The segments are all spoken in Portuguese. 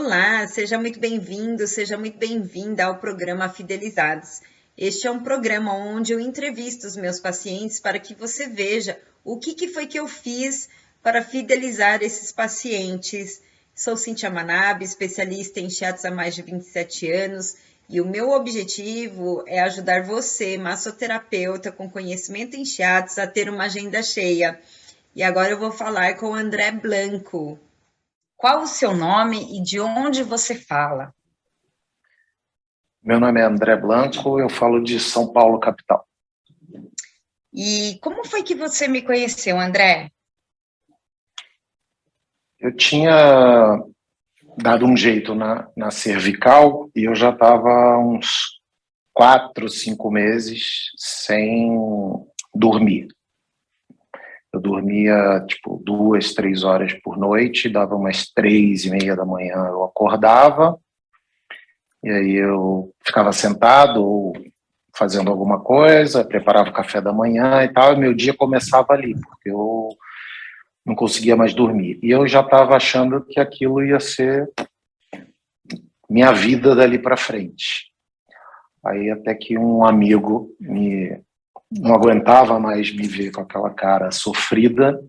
Olá, seja muito bem-vindo, seja muito bem-vinda ao programa Fidelizados. Este é um programa onde eu entrevisto os meus pacientes para que você veja o que foi que eu fiz para fidelizar esses pacientes. Sou Cíntia Manabe, especialista em chiatos há mais de 27 anos, e o meu objetivo é ajudar você, massoterapeuta com conhecimento em chiatos, a ter uma agenda cheia. E agora eu vou falar com o André Blanco. Qual o seu nome e de onde você fala? Meu nome é André Blanco, eu falo de São Paulo, capital. E como foi que você me conheceu, André? Eu tinha dado um jeito na cervical e eu já estava há uns 4, 5 meses sem dormir. Eu dormia, 2, 3 horas por noite, dava umas 3:30 da manhã, eu acordava, e aí eu ficava sentado ou fazendo alguma coisa, preparava o café da manhã e tal, e meu dia começava ali, porque eu não conseguia mais dormir. E eu já estava achando que aquilo ia ser minha vida dali para frente. Aí até que um amigo não aguentava mais me ver com aquela cara sofrida,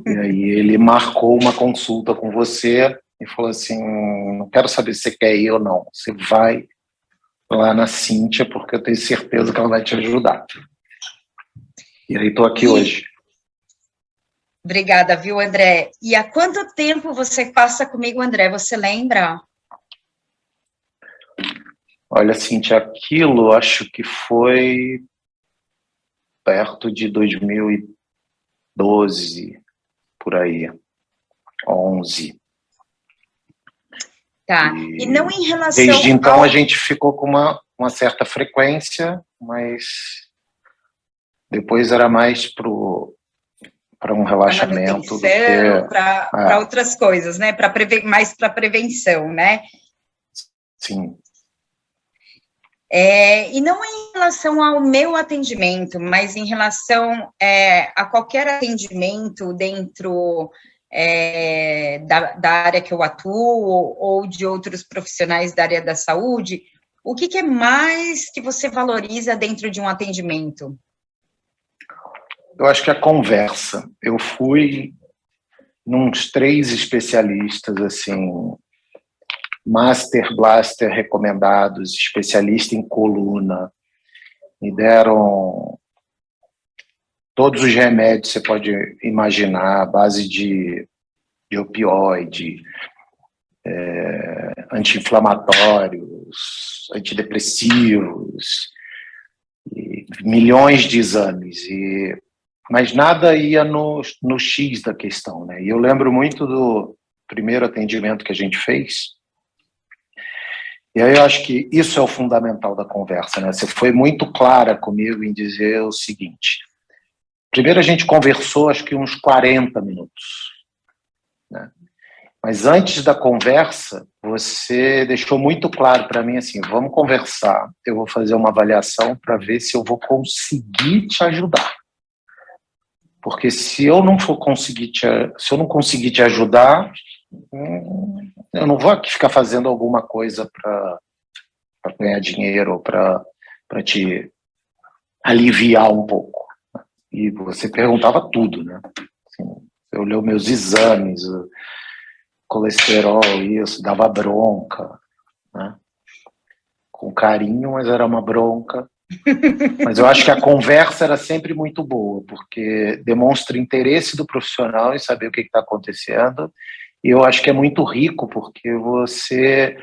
e aí ele marcou uma consulta com você e falou assim, não quero saber se você quer ir ou não, você vai lá na Cíntia, porque eu tenho certeza que ela vai te ajudar. E aí estou aqui hoje. Obrigada, viu, André? E há quanto tempo você passa comigo, André? Você lembra? Olha, Cíntia, aquilo acho que foi perto de 2012, por aí, 11. Tá, e não em relação desde então a gente ficou com uma certa frequência, mas depois era mais para um relaxamento do que para outras coisas, né? Mais para prevenção, né? Sim. E não em relação ao meu atendimento, mas em relação a qualquer atendimento dentro da área que eu atuo ou de outros profissionais da área da saúde, o que é mais que você valoriza dentro de um atendimento? Eu acho que a conversa. Eu fui nos 3 especialistas, assim, Master Blaster recomendados, especialista em coluna, me deram todos os remédios que você pode imaginar, à base de opioide, anti-inflamatórios, antidepressivos, milhões de exames, mas nada ia no X da questão, né? E eu lembro muito do primeiro atendimento que a gente fez, e aí eu acho que isso é o fundamental da conversa, né? Você foi muito clara comigo em dizer o seguinte: primeiro a gente conversou acho que uns 40 minutos, né? Mas antes da conversa, você deixou muito claro para mim assim, vamos conversar, eu vou fazer uma avaliação para ver se eu vou conseguir te ajudar. Porque se eu não conseguir te ajudar, eu não vou aqui ficar fazendo alguma coisa para ganhar dinheiro ou para te aliviar um pouco. E você perguntava tudo, né? Assim, eu olhei meus exames, colesterol, isso, dava bronca, né? Com carinho, mas era uma bronca. Mas eu acho que a conversa era sempre muito boa, porque demonstra interesse do profissional em saber o que está acontecendo, e eu acho que é muito rico, porque você,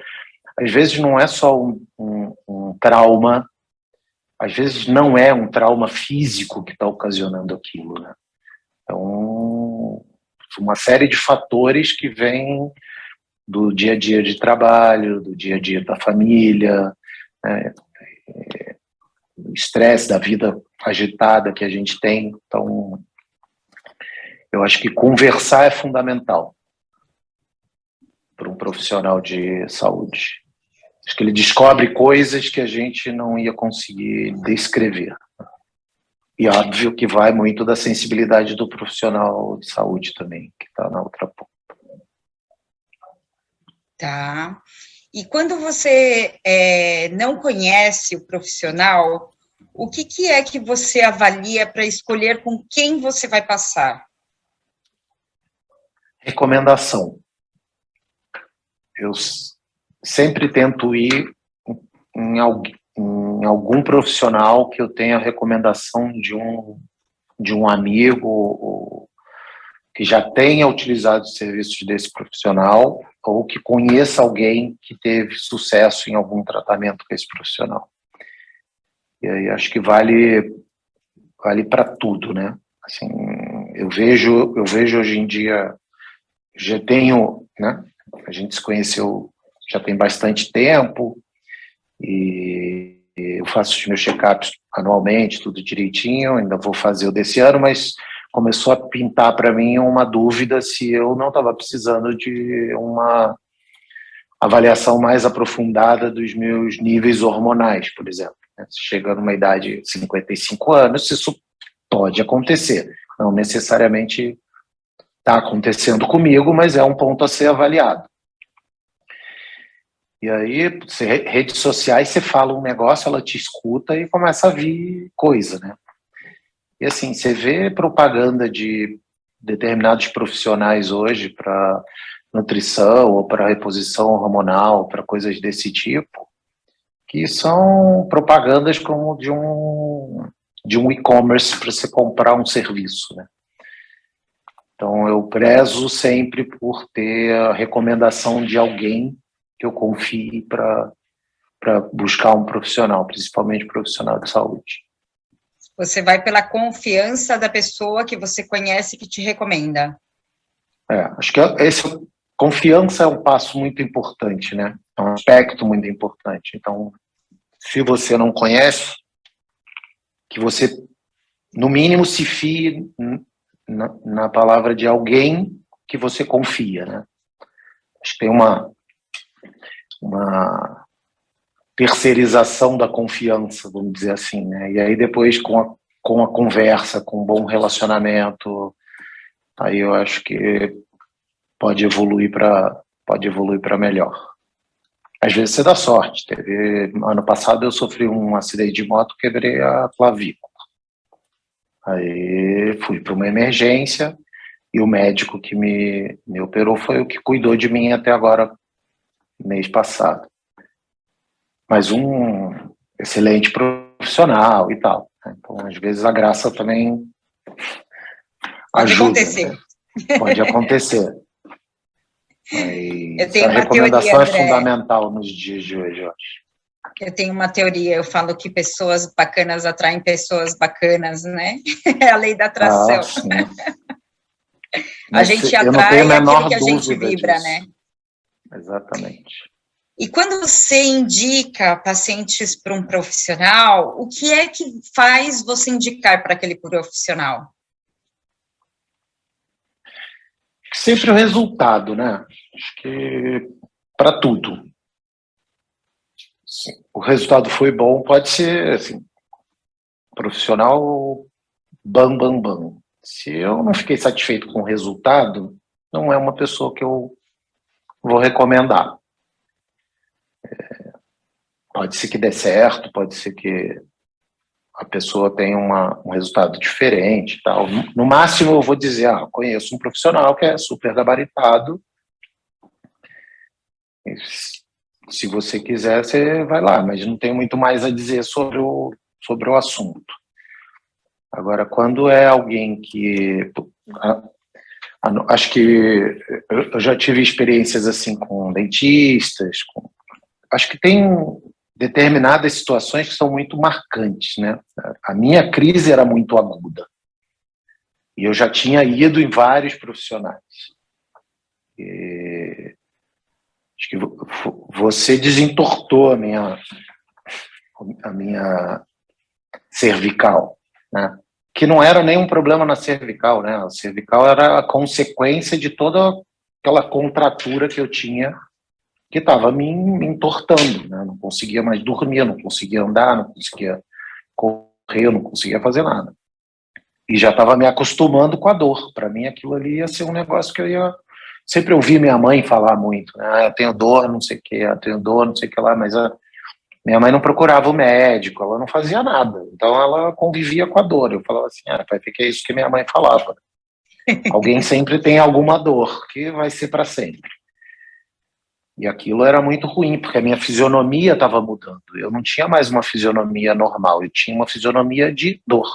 às vezes, não é só um trauma, às vezes não é um trauma físico que está ocasionando aquilo, né? Então, uma série de fatores que vêm do dia a dia de trabalho, do dia a dia da família, né? O estresse da vida agitada que a gente tem. Então, eu acho que conversar é fundamental para um profissional de saúde. Acho que ele descobre coisas que a gente não ia conseguir descrever. E óbvio que vai muito da sensibilidade do profissional de saúde também, que está na outra ponta. Tá. E quando você não conhece o profissional, o que é que você avalia para escolher com quem você vai passar? Recomendação. Eu sempre tento ir em algum profissional que eu tenha recomendação de um amigo ou que já tenha utilizado os serviços desse profissional ou que conheça alguém que teve sucesso em algum tratamento com esse profissional. E aí acho que vale para tudo, né? Assim, eu vejo hoje em dia, já tenho, né? A gente se conheceu já tem bastante tempo e eu faço os meus check-ups anualmente, tudo direitinho, ainda vou fazer o desse ano, mas começou a pintar para mim uma dúvida se eu não estava precisando de uma avaliação mais aprofundada dos meus níveis hormonais, por exemplo. Chega numa idade de 55 anos, isso pode acontecer. Não necessariamente está acontecendo comigo, mas é um ponto a ser avaliado. E aí, redes sociais, você fala um negócio, ela te escuta e começa a vir coisa, né? E assim, você vê propaganda de determinados profissionais hoje para nutrição ou para reposição hormonal, para coisas desse tipo, que são propagandas como de um e-commerce para você comprar um serviço, né? Então, eu prezo sempre por ter a recomendação de alguém que eu confie para buscar um profissional, principalmente profissional de saúde. Você vai pela confiança da pessoa que você conhece que te recomenda. Acho que confiança é um passo muito importante, né? É um aspecto muito importante. Então, se você não conhece, que você, no mínimo, se fie na palavra de alguém que você confia, né? Acho que tem uma terceirização da confiança, vamos dizer assim, né? E aí depois com a conversa, com um bom relacionamento, aí eu acho que pode evoluir para melhor. Às vezes você dá sorte. Ano passado eu sofri um acidente de moto, quebrei a clavícula. Aí fui para uma emergência e o médico que me operou foi o que cuidou de mim até agora, mês passado. Mas um excelente profissional e tal. Então, às vezes, a graça também pode ajuda. Acontecer. Né? Pode acontecer. Eu tenho a recomendação é fundamental nos dias de hoje, eu acho. Eu tenho uma teoria, eu falo que pessoas bacanas atraem pessoas bacanas, né? É a lei da atração. Sim. A gente atrai aquilo que a gente vibra, disso. Né? Exatamente. E quando você indica pacientes para um profissional, o que é que faz você indicar para aquele profissional? Sempre o resultado, né? Acho que para tudo. Sim, o resultado foi bom, pode ser assim, profissional bam, bam, bam. Se eu não fiquei satisfeito com o resultado, não é uma pessoa que eu vou recomendar. Pode ser que dê certo, pode ser que a pessoa tenha um resultado diferente, tal. No máximo eu vou dizer, conheço um profissional que é super gabaritado. Se você quiser, você vai lá, mas não tem muito mais a dizer sobre o assunto. Agora, quando é alguém que... acho que eu já tive experiências assim com dentistas, acho que tem determinadas situações que são muito marcantes, né? A minha crise era muito aguda. E eu já tinha ido em vários profissionais. Acho que você desentortou a minha cervical, né? Que não era nenhum problema na cervical, né? A cervical era a consequência de toda aquela contratura que eu tinha, que estava me entortando, né? Não conseguia mais dormir, não conseguia andar, não conseguia correr, não conseguia fazer nada. E já estava me acostumando com a dor. Para mim, aquilo ali ia ser um negócio que eu ia sempre ouvi minha mãe falar muito, né? Eu tenho dor, não sei o que, eu tenho dor, não sei o que lá, mas minha mãe não procurava o médico, ela não fazia nada. Então ela convivia com a dor. Eu falava assim, vai ver que é isso que minha mãe falava. Alguém sempre tem alguma dor, que vai ser para sempre. E aquilo era muito ruim, porque a minha fisionomia estava mudando. Eu não tinha mais uma fisionomia normal, eu tinha uma fisionomia de dor.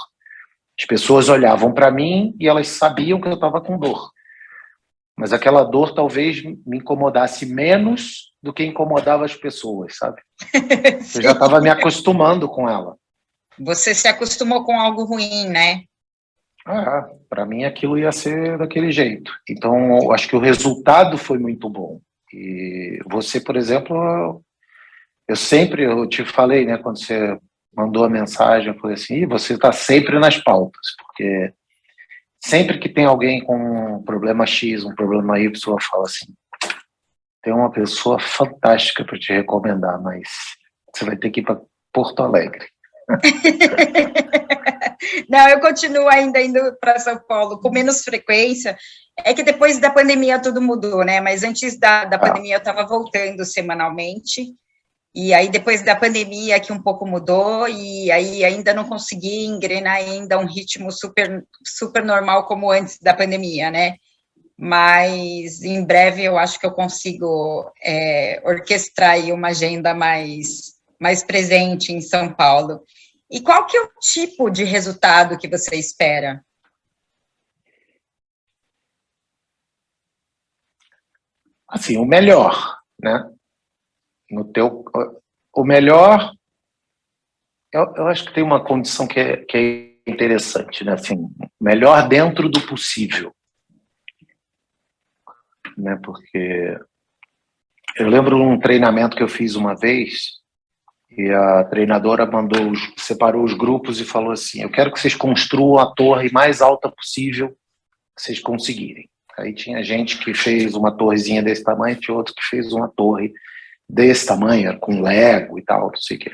As pessoas olhavam para mim e elas sabiam que eu estava com dor. Mas aquela dor talvez me incomodasse menos do que incomodava as pessoas, sabe? Eu já estava me acostumando com ela. Você se acostumou com algo ruim, né? Para mim aquilo ia ser daquele jeito. Então, eu acho que o resultado foi muito bom. E você, por exemplo, eu te falei, né, quando você mandou a mensagem, eu falei assim, você está sempre nas pautas, porque sempre que tem alguém com um problema X, um problema Y, eu falo assim, tem uma pessoa fantástica para te recomendar, mas você vai ter que ir para Porto Alegre. Não, eu continuo ainda indo para São Paulo com menos frequência. É que depois da pandemia tudo mudou, né? Mas antes da pandemia eu estava voltando semanalmente. E aí depois da pandemia que um pouco mudou e aí ainda não consegui engrenar ainda um ritmo super normal como antes da pandemia, né? Mas em breve eu acho que eu consigo orquestrar aí uma agenda mais presente em São Paulo. E qual que é o tipo de resultado que você espera? Assim, o melhor, né? O melhor, eu acho que tem uma condição que é interessante, né? Assim, melhor dentro do possível, né? Porque eu lembro um treinamento que eu fiz uma vez e a treinadora separou os grupos e falou assim: eu quero que vocês construam a torre mais alta possível que vocês conseguirem. Aí tinha gente que fez uma torrezinha desse tamanho, tinha outro que fez uma torre desse tamanho, com Lego e tal, não sei o quê.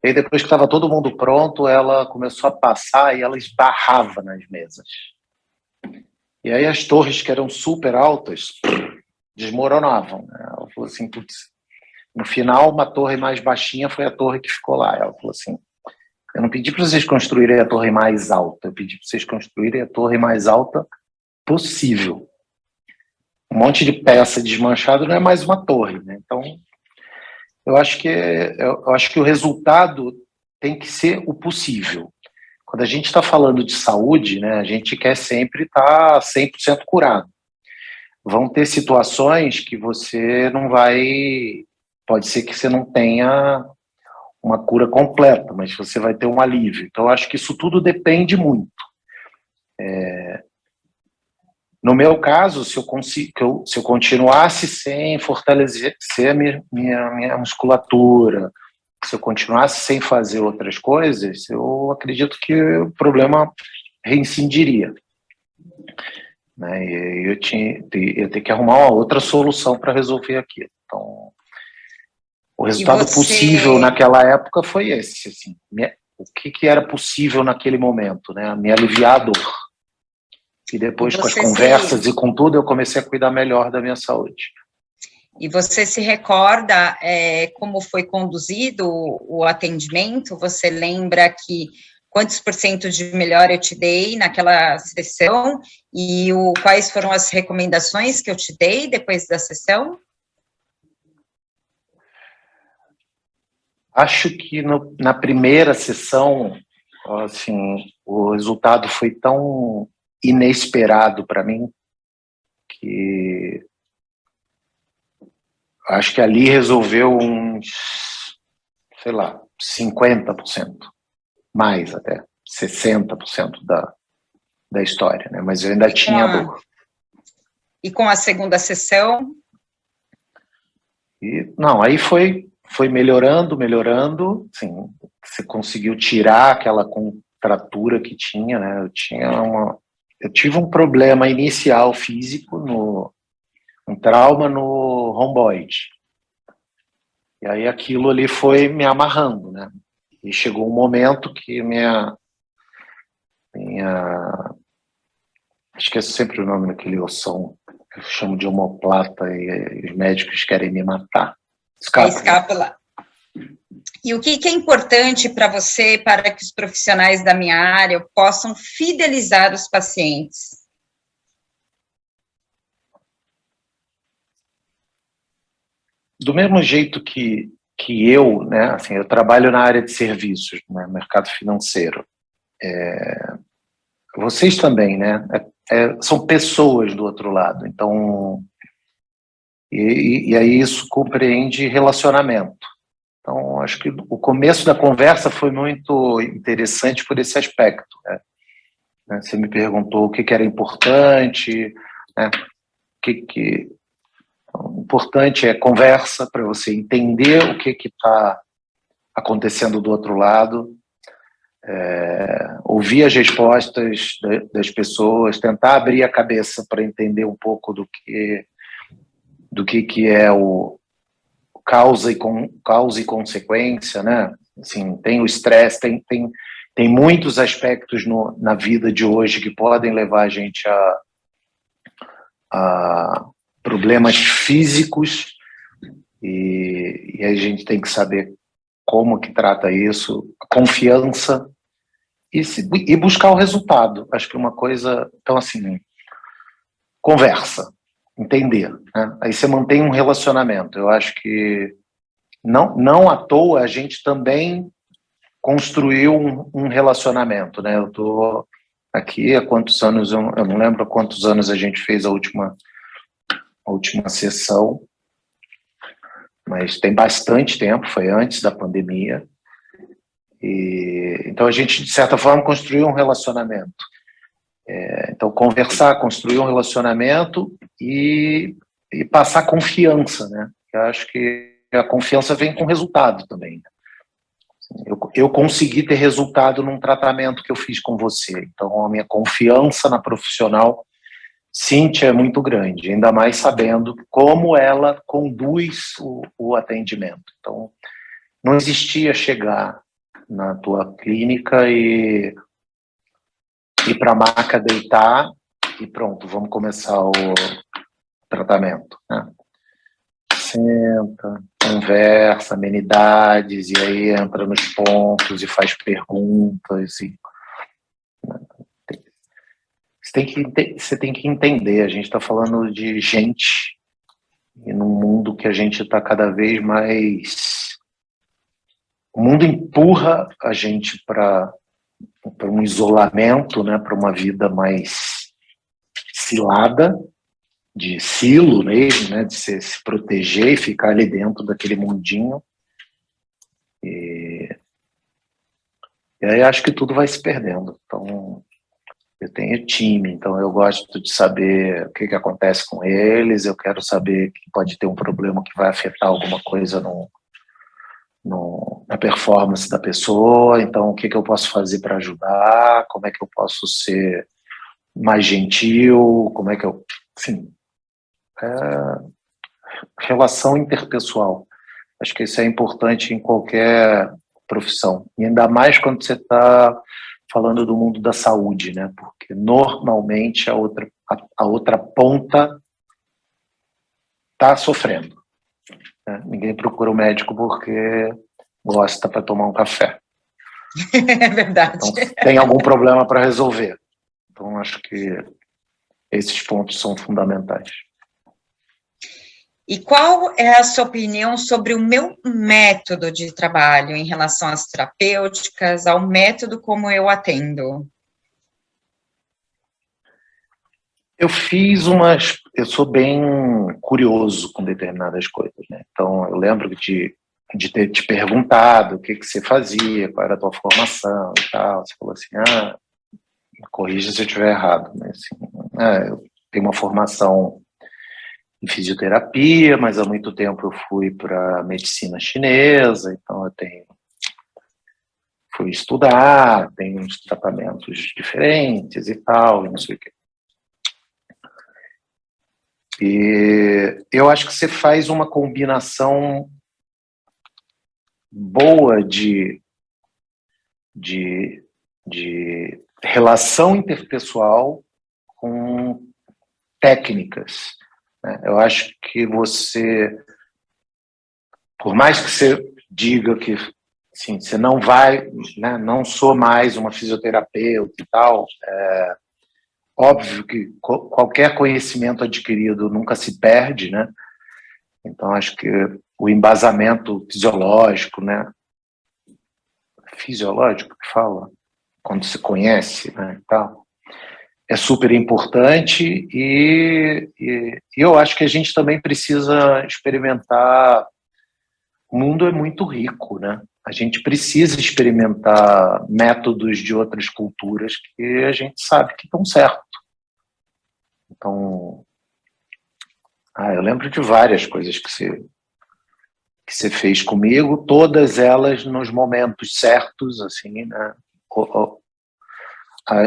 E aí, depois que estava todo mundo pronto, ela começou a passar e ela esbarrava nas mesas. E aí as torres que eram super altas desmoronavam, né? Ela falou assim, putz, no final uma torre mais baixinha foi a torre que ficou lá. Ela falou assim, eu não pedi para vocês construírem a torre mais alta, eu pedi para vocês construírem a torre mais alta possível. Um monte de peça desmanchada não é mais uma torre, né? Então, eu acho que o resultado tem que ser o possível. Quando a gente está falando de saúde, né, a gente quer sempre estar 100% curado. Vão ter situações que você não vai... Pode ser que você não tenha uma cura completa, mas você vai ter um alívio. Então, eu acho que isso tudo depende muito. No meu caso, se eu continuasse sem fortalecer a minha musculatura, se eu continuasse sem fazer outras coisas, eu acredito que o problema reincidiria. Né? E eu ia ter que arrumar uma outra solução para resolver aquilo. Então, o resultado possível naquela época foi esse. Assim, o que era possível naquele momento? Né? Me aliviar a dor. E depois, com as conversas e com tudo, eu comecei a cuidar melhor da minha saúde. E você se recorda como foi conduzido o atendimento? Você lembra que quantos por cento de melhor eu te dei naquela sessão? E quais foram as recomendações que eu te dei depois da sessão? Acho que na primeira sessão, assim, o resultado foi tão inesperado para mim que acho que ali resolveu uns, sei lá, 50%, mais até, 60% da história, né? Mas eu ainda tinha dor. E com a segunda sessão? Não, aí foi melhorando, assim, você conseguiu tirar aquela contratura que tinha, né? Eu tive um problema inicial físico, um trauma no romboide. E aí aquilo ali foi me amarrando, né? E chegou um momento que esqueço sempre o nome daquele ossão, que eu chamo de omoplata, e os médicos querem me matar. A escápula. E o que é importante para você, para que os profissionais da minha área possam fidelizar os pacientes? Do mesmo jeito que eu, né, assim, eu trabalho na área de serviços, né, mercado financeiro. Vocês também, né? São pessoas do outro lado. Então, e aí isso compreende relacionamento. Então, acho que o começo da conversa foi muito interessante por esse aspecto, né? Você me perguntou o que era importante, né? O importante é conversa, para você entender o que está acontecendo do outro lado, ouvir as respostas das pessoas, tentar abrir a cabeça para entender um pouco do que é o causa e consequência, né? Assim, tem o estresse, tem muitos aspectos na vida de hoje que podem levar a gente a problemas físicos, e a gente tem que saber como que trata isso, confiança, e buscar o resultado. Acho que uma coisa, então assim, conversa, entender, né? Aí você mantém um relacionamento. Eu acho que não à toa a gente também construiu um relacionamento, né? Eu tô aqui há quantos anos, eu não lembro há quantos anos a gente fez a última sessão, mas tem bastante tempo, foi antes da pandemia. Então a gente, de certa forma, construiu um relacionamento. Então, conversar, construir um relacionamento e passar confiança, né? Eu acho que a confiança vem com resultado também. Eu consegui ter resultado num tratamento que eu fiz com você. Então, a minha confiança na profissional Cíntia é muito grande, ainda mais sabendo como ela conduz o atendimento. Então, não existia chegar na tua clínica e ir para a maca, deitar e pronto, vamos começar o tratamento, né? Senta, conversa, amenidades, e aí entra nos pontos e faz perguntas. Você tem que entender, a gente está falando de gente, e num mundo que a gente está cada vez mais... O mundo empurra a gente para um isolamento, né, para uma vida mais cilada, de silo mesmo, né, de se proteger e ficar ali dentro daquele mundinho. E aí acho que tudo vai se perdendo. Então, eu tenho time, então eu gosto de saber o que acontece com eles, eu quero saber que pode ter um problema que vai afetar alguma coisa na performance da pessoa, então o que eu posso fazer para ajudar, como é que eu posso ser mais gentil, como é que eu... Enfim, relação interpessoal. Acho que isso é importante em qualquer profissão, e ainda mais quando você está falando do mundo da saúde, né? Porque normalmente a outra ponta está sofrendo, né? Ninguém procura o médico porque gosta para tomar um café. É verdade. Então, tem algum problema para resolver. Então, acho que esses pontos são fundamentais. E qual é a sua opinião sobre o meu método de trabalho em relação às terapêuticas, ao método como eu atendo? Eu sou bem curioso com determinadas coisas, né? Então, eu lembro de ter te perguntado o que você fazia, qual era a tua formação e tal. Você falou assim, me corrija se eu estiver errado, né? Assim, eu tenho uma formação em fisioterapia, mas há muito tempo eu fui para medicina chinesa, então fui estudar, tenho uns tratamentos diferentes e tal, e não sei o quê. E eu acho que você faz uma combinação boa de relação interpessoal com técnicas, né? Eu acho que você, por mais que você diga que assim, você não vai, né, não sou mais uma fisioterapeuta e tal, óbvio que qualquer conhecimento adquirido nunca se perde, né? Então, acho que o embasamento fisiológico, né? Fisiológico que fala, quando se conhece, né, e tal, é super importante e eu acho que a gente também precisa experimentar. O mundo é muito rico, né? A gente precisa experimentar métodos de outras culturas que a gente sabe que estão certo. Então, eu lembro de várias coisas que você fez comigo, todas elas nos momentos certos, assim, né?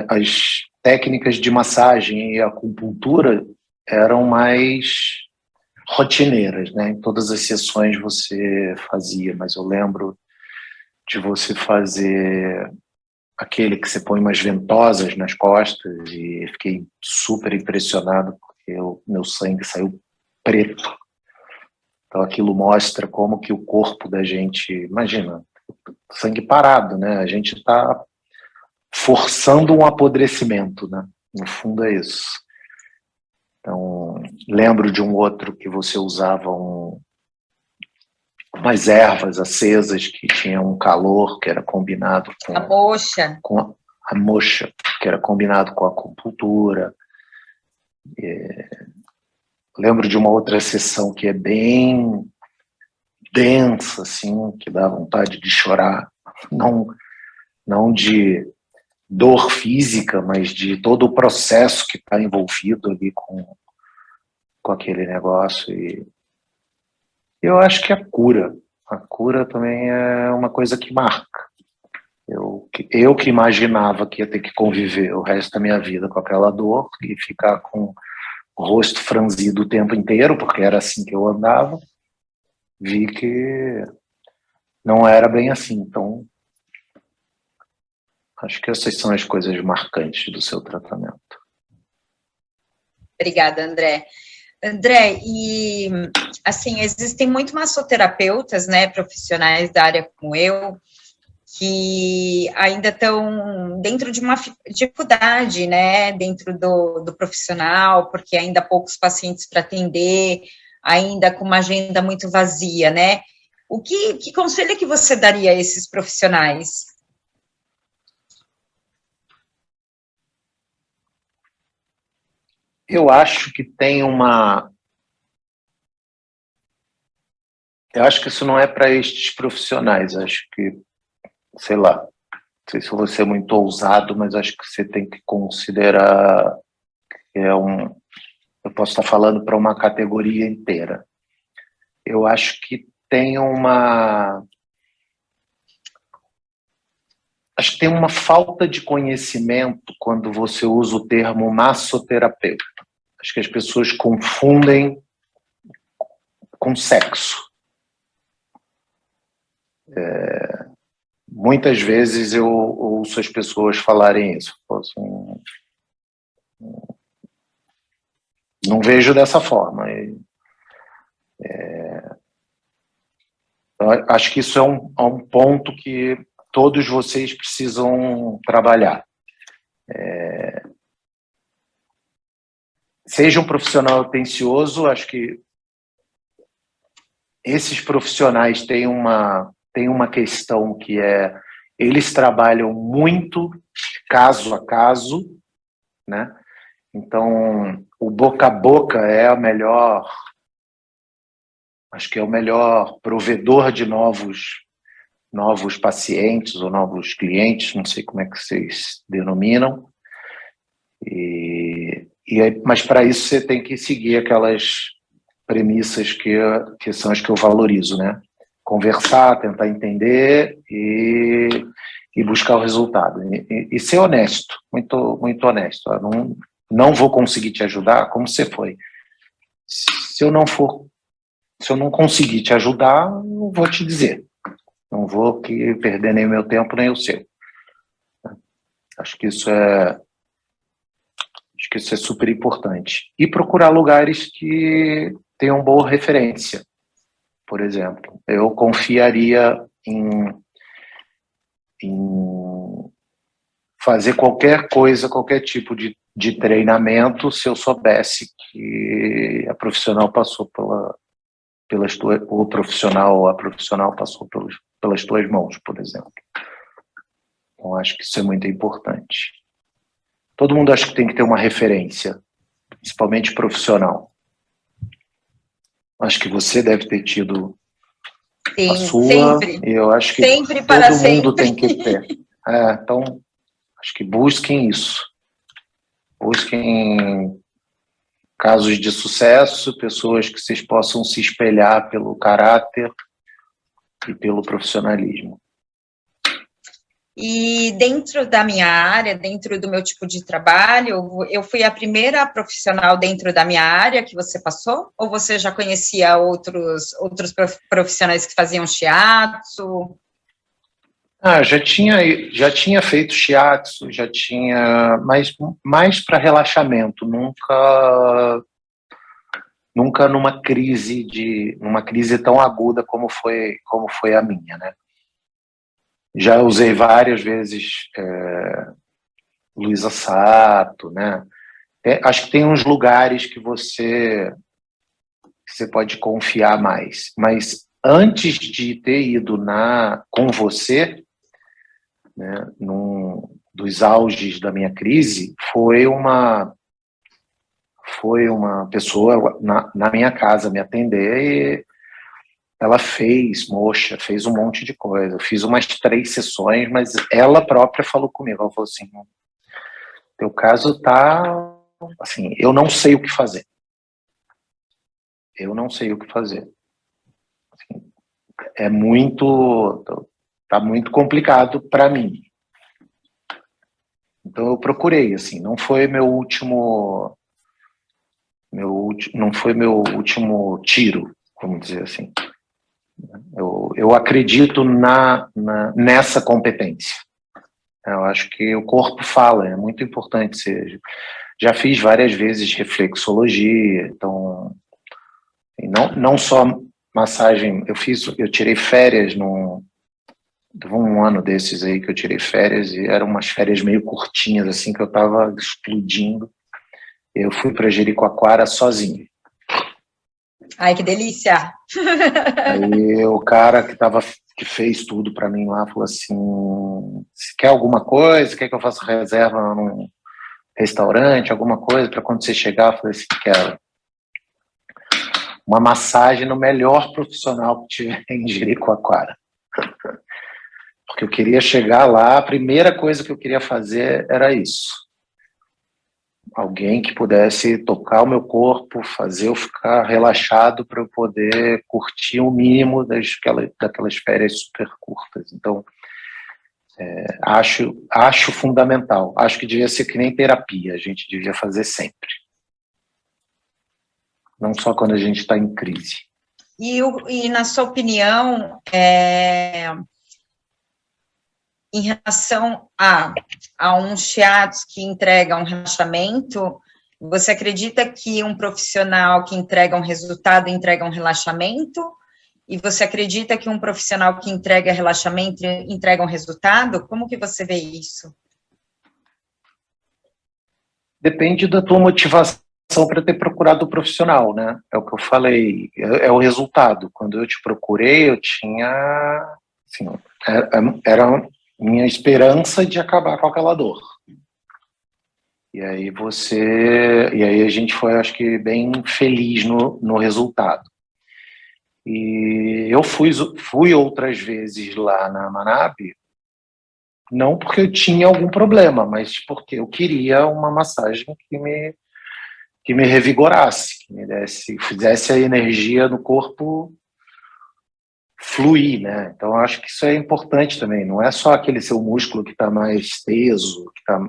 As técnicas de massagem e acupuntura eram mais rotineiras, né? Em todas as sessões você fazia, mas eu lembro de você fazer aquele que você põe umas ventosas nas costas e fiquei super impressionado porque meu sangue saiu preto. Então aquilo mostra como que o corpo da gente, imagina, sangue parado, né? A gente está forçando um apodrecimento, né? No fundo é isso. Então, lembro de um outro que você usava umas ervas acesas que tinham um calor que era combinado com a moxa, a moxa, que era combinado com a acupuntura. Lembro de uma outra sessão que é bem densa, assim, que dá vontade de chorar, não de dor física, mas de todo o processo que está envolvido ali com aquele negócio. E eu acho que a cura também é uma coisa que marca. Eu que imaginava que ia ter que conviver o resto da minha vida com aquela dor e ficar com o rosto franzido o tempo inteiro, porque era assim que eu andava, vi que não era bem assim. Então, acho que essas são as coisas marcantes do seu tratamento. Obrigada, André. André, e assim, existem muito massoterapeutas, né, profissionais da área como eu, que ainda estão dentro de uma dificuldade, né, dentro do profissional, porque ainda há poucos pacientes para atender, ainda com uma agenda muito vazia, né? Que conselho que você daria a esses profissionais? Eu acho que tem uma... Eu acho que isso não é para estes profissionais, acho que, sei lá, não sei se eu vou ser muito ousado, mas acho que você tem que considerar que eu posso estar falando para uma categoria inteira. Eu acho que tem acho que tem uma falta de conhecimento quando você usa o termo massoterapeuta. Acho que as pessoas confundem com sexo. Muitas vezes eu ouço as pessoas falarem isso. Assim, não vejo dessa forma. Acho que isso é um ponto que todos vocês precisam trabalhar. Seja um profissional atencioso, acho que esses profissionais têm uma questão que é, eles trabalham muito caso a caso, né? Então, o boca a boca é acho que é o melhor provedor de novos pacientes ou novos clientes, não sei como é que vocês denominam. Mas para isso você tem que seguir aquelas premissas que são as que eu valorizo, né? Conversar, tentar entender e buscar o resultado. E ser honesto, muito, muito honesto. Eu não vou conseguir te ajudar como você foi. Se eu não conseguir te ajudar, não vou te dizer. Não vou perder nem o meu tempo, nem o seu. Acho que que isso é super importante. E procurar lugares que tenham boa referência, por exemplo. Eu confiaria em fazer qualquer coisa, qualquer tipo de treinamento, se eu soubesse que a profissional passou pelas tuas, o profissional ou a profissional passou pelas tuas mãos, por exemplo. Então, acho que isso é muito importante. Todo mundo acha que tem que ter uma referência, principalmente profissional. Acho que você deve ter tido a sua, sempre. e eu acho que sempre todo mundo tem que ter. Então, acho que busquem isso. Busquem casos de sucesso, pessoas que vocês possam se espelhar pelo caráter e pelo profissionalismo. E dentro da minha área, dentro do meu tipo de trabalho, eu fui a primeira profissional dentro da minha área que você passou? Ou você já conhecia outros profissionais que faziam shiatsu? Já tinha feito shiatsu, já tinha, mas mais para relaxamento, nunca numa crise tão aguda como foi a minha, né? Já usei várias vezes Luísa Sato, né? Acho que tem uns lugares que você pode confiar mais, mas antes de ter ido com você, né, dos auges da minha crise, foi uma pessoa na minha casa me atender e ela fez um monte de coisa. Eu fiz umas 3 sessões, mas ela própria falou comigo, ela falou assim, teu caso tá assim, eu não sei o que fazer. Eu não sei o que fazer. Assim, tá muito complicado para mim. Então eu procurei, assim, não foi meu último tiro, vamos dizer assim. Eu acredito nessa competência. Eu acho que o corpo fala, é muito importante seja. Já fiz várias vezes reflexologia, então não só massagem, eu tirei férias um ano desses aí que eu tirei férias e eram umas férias meio curtinhas assim que eu estava explodindo. Eu fui para Jericoacoara sozinho. Ai, que delícia! Aí o cara que fez tudo para mim lá falou assim: se quer alguma coisa, quer que eu faça reserva num restaurante, alguma coisa para quando você chegar? Eu falei assim: quero uma massagem no melhor profissional que tiver em Jericoacoara. Porque eu queria chegar lá, a primeira coisa que eu queria fazer era isso. Alguém que pudesse tocar o meu corpo, fazer eu ficar relaxado para eu poder curtir o mínimo daquelas férias super curtas. Então, acho fundamental. Acho que devia ser que nem terapia, a gente devia fazer sempre. Não só quando a gente está em crise. E na sua opinião, em relação a um shiatsu que entrega um relaxamento, você acredita que um profissional que entrega um resultado entrega um relaxamento? E você acredita que um profissional que entrega relaxamento entrega um resultado? Como que você vê isso? Depende da tua motivação para ter procurado o profissional, né? É o que eu falei, é o resultado. Quando eu te procurei, eu tinha, assim, era minha esperança de acabar com aquela dor. E aí a gente foi, acho que, bem feliz no resultado. E eu fui outras vezes lá na Manabe, não porque eu tinha algum problema, mas porque eu queria uma massagem que me revigorasse, que fizesse a energia no corpo fluir, né? Então, eu acho que isso é importante também. Não é só aquele seu músculo que está mais teso, que está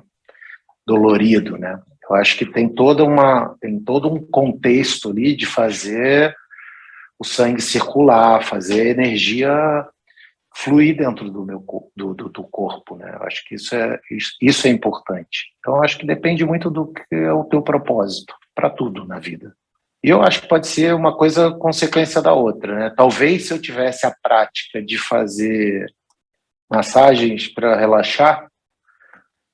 dolorido, né? Eu acho que tem todo um contexto ali de fazer o sangue circular, fazer a energia fluir dentro do meu do corpo, né? Eu acho que isso é importante. Então, eu acho que depende muito do que é o teu propósito para tudo na vida. E eu acho que pode ser uma coisa consequência da outra, né? Talvez se eu tivesse a prática de fazer massagens para relaxar,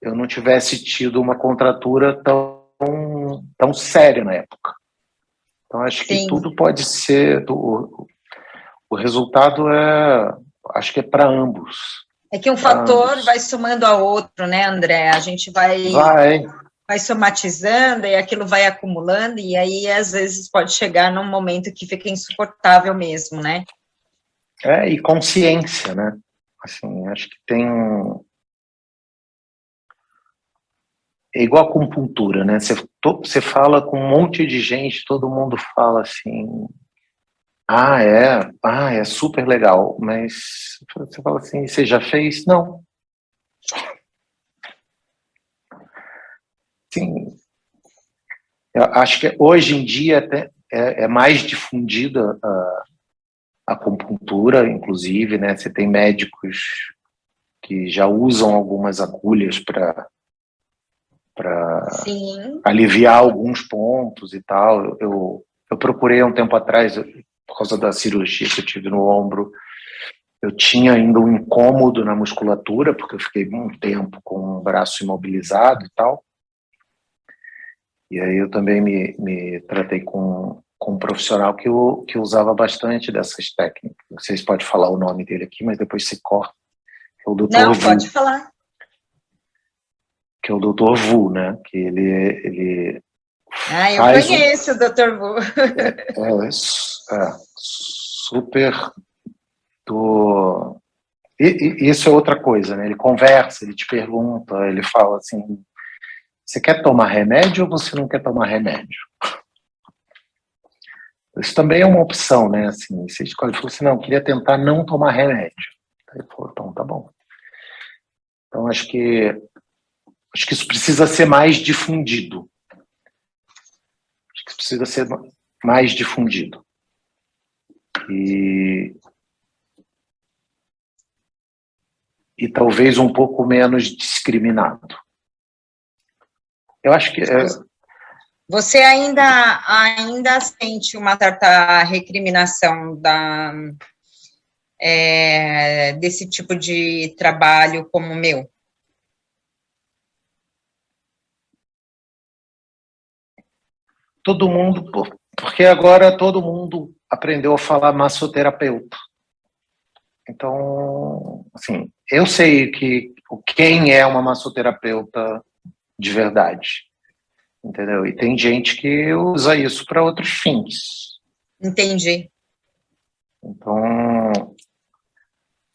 eu não tivesse tido uma contratura tão séria na época. Então, acho que Sim. tudo pode ser... O resultado acho que é para ambos. É que um fator vai somando ao outro, né, André? A gente vai somatizando e aquilo vai acumulando, e aí, às vezes, pode chegar num momento que fica insuportável mesmo, né? E consciência, né? Assim, acho que tem... É igual a acupuntura, né? Você fala com um monte de gente, todo mundo fala assim... é super legal, mas você fala assim, você já fez? Não. Sim, eu acho que hoje em dia até é mais difundida a acupuntura, inclusive, né? Você tem médicos que já usam algumas agulhas para aliviar alguns pontos e tal. Eu procurei há um tempo atrás, por causa da cirurgia que eu tive no ombro, eu tinha ainda um incômodo na musculatura, porque eu fiquei um tempo com o braço imobilizado e tal. E aí eu também me tratei com um profissional que usava bastante dessas técnicas. Vocês podem falar o nome dele aqui, mas depois se corta. Que é o Dr. Não, Vu, pode falar. que é o Dr. Vu, né? Que ele eu conheço o Dr. Vu. Super do... Isso é outra coisa, né? Ele conversa, ele te pergunta, ele fala assim, você quer tomar remédio ou você não quer tomar remédio? Isso também é uma opção, né? Assim, você escolhe, falou assim, não, eu queria tentar não tomar remédio. Aí ele falou, então tá bom. Então acho que isso precisa ser mais difundido. Acho que isso precisa ser mais difundido. E talvez um pouco menos discriminado. Eu acho que... Você ainda sente uma certa recriminação desse tipo de trabalho como o meu? Todo mundo, porque agora todo mundo aprendeu a falar massoterapeuta. Então, assim, eu sei quem é uma massoterapeuta de verdade, entendeu? E tem gente que usa isso para outros fins. Entendi. Então,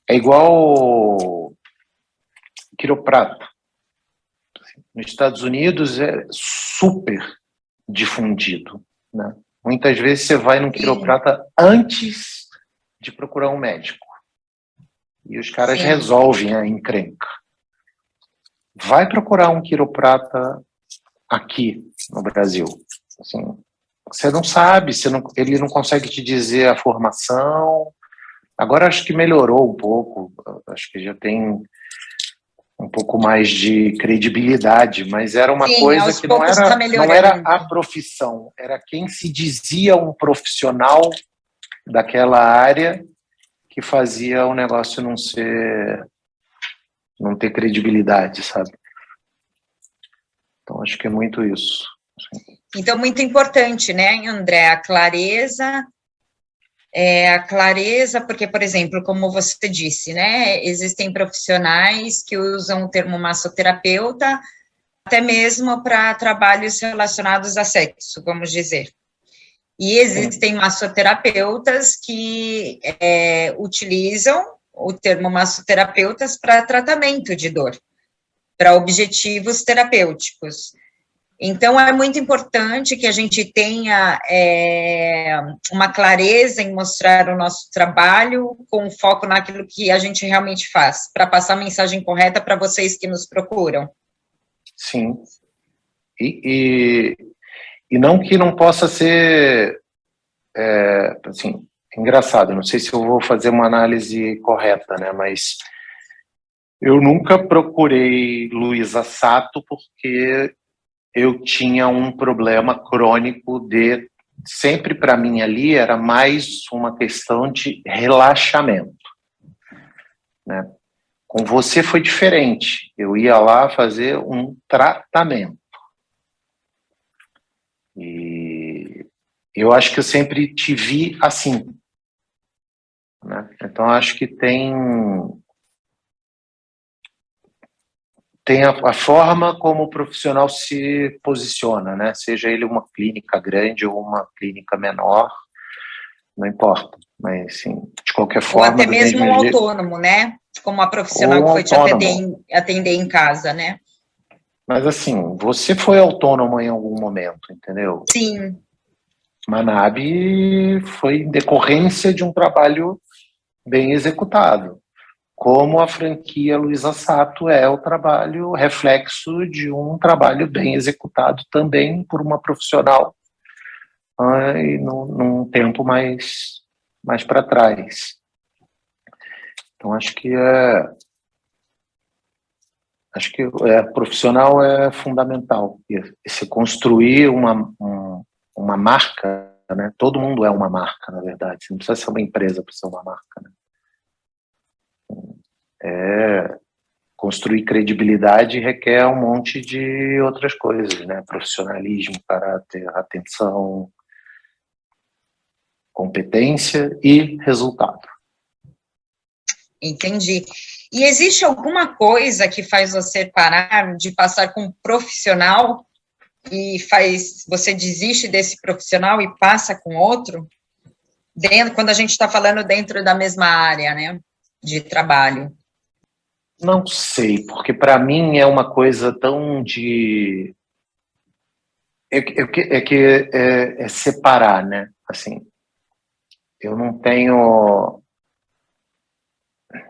é igual quiroprata. Nos Estados Unidos é super difundido, né? Muitas vezes você vai num quiroprata antes de procurar um médico. E os caras resolvem a encrenca. Vai procurar um quiroprata aqui no Brasil. Assim, você não sabe, ele não consegue te dizer a formação. Agora acho que melhorou um pouco, acho que já tem um pouco mais de credibilidade, mas era uma coisa que não era a profissão, era quem se dizia um profissional daquela área que fazia o negócio não ter credibilidade, sabe? Então, acho que é muito isso. Então, muito importante, né, André, a clareza, porque, por exemplo, como você disse, né, existem profissionais que usam o termo massoterapeuta até mesmo para trabalhos relacionados a sexo, vamos dizer. E existem massoterapeutas que utilizam o termo massoterapeutas para tratamento de dor, para objetivos terapêuticos. Então, é muito importante que a gente tenha uma clareza em mostrar o nosso trabalho com foco naquilo que a gente realmente faz, para passar a mensagem correta para vocês que nos procuram. Sim. E não que não possa ser, assim, engraçado, não sei se eu vou fazer uma análise correta, né? Mas eu nunca procurei Luísa Sato porque eu tinha um problema crônico de... Sempre para mim ali era mais uma questão de relaxamento, né? Com você foi diferente. Eu ia lá fazer um tratamento. E eu acho que eu sempre te vi assim, né? Então acho que tem a forma como o profissional se posiciona, né? Seja ele uma clínica grande ou uma clínica menor, não importa. Mas, assim, de qualquer Ou forma, até do mesmo mesmo um jeito, autônomo, né? Como a profissional ou que foi te autônomo. atender em casa, né? Mas, assim, você foi autônomo em algum momento, entendeu? Sim, Manabe foi em decorrência de um trabalho bem executado. Como a franquia Luísa Sato é o trabalho reflexo de um trabalho bem executado também por uma profissional e num tempo mais para trás. Então acho que profissional é fundamental. E se construir uma marca, né? Todo mundo é uma marca, na verdade. Você não precisa ser uma empresa para ser uma marca, né? Construir credibilidade requer um monte de outras coisas, né? Profissionalismo, caráter, atenção, competência e resultado. entendi. E existe alguma coisa que faz você parar de passar com um profissional e você desiste desse profissional e passa com outro? Quando a gente está falando dentro da mesma área, né, de trabalho. Não sei, porque para mim é uma coisa tão de... É separar, né? Assim, eu não tenho...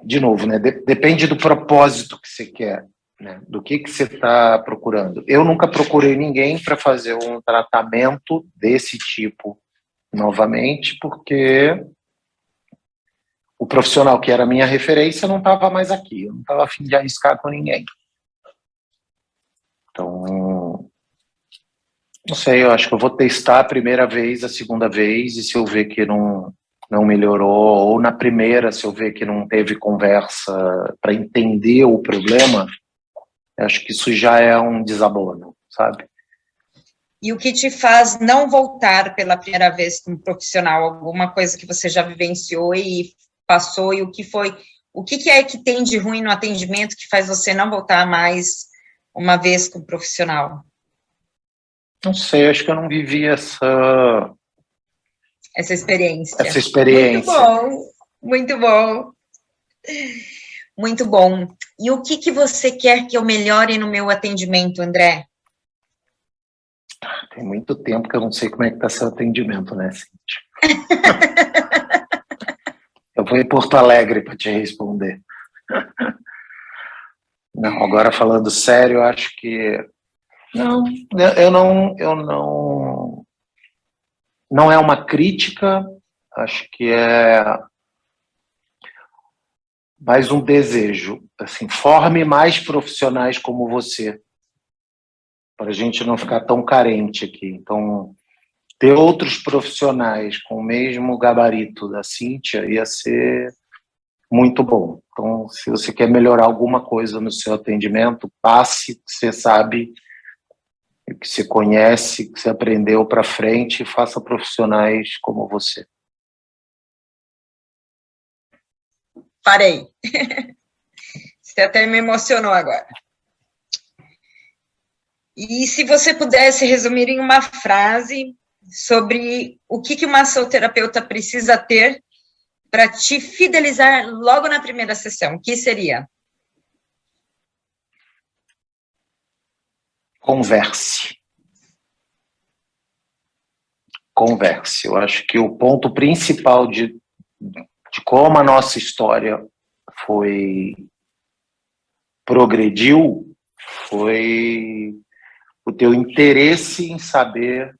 De novo, né? Depende do propósito que você quer, né? Do que você está procurando. Eu nunca procurei ninguém para fazer um tratamento desse tipo novamente, porque o profissional que era a minha referência não estava mais aqui. Eu não estava a fim de arriscar com ninguém. Então, não sei, eu acho que eu vou testar a primeira vez, a segunda vez, e se eu ver que não melhorou, ou na primeira, se eu ver que não teve conversa para entender o problema, eu acho que isso já é um desabono, sabe? E o que te faz não voltar pela primeira vez como profissional? Alguma coisa que você já vivenciou e passou, e o que é que tem de ruim no atendimento que faz você não voltar mais uma vez como profissional? Não sei, acho que eu não vivi essa Essa experiência. Muito experiência. bom, muito bom, muito bom. E o que você quer que eu melhore no meu atendimento, André? Tem muito tempo que eu não sei como é que está seu atendimento, né, Cíntia? Eu vou em Porto Alegre para te responder. Não, agora falando sério, eu acho que não, não é uma crítica, acho que é mais um desejo, assim, forme mais profissionais como você, para a gente não ficar tão carente aqui. Então, ter outros profissionais com o mesmo gabarito da Cíntia ia ser muito bom. Então, se você quer melhorar alguma coisa no seu atendimento, passe, você sabe, que você conhece, que você aprendeu para frente e faça profissionais como você. Parei. Você até me emocionou agora. E se você pudesse resumir em uma frase sobre o que uma massoterapeuta precisa ter para te fidelizar logo na primeira sessão, o que seria? Converse. Converse. Eu acho que o ponto principal de como a nossa história progrediu foi o teu interesse em saber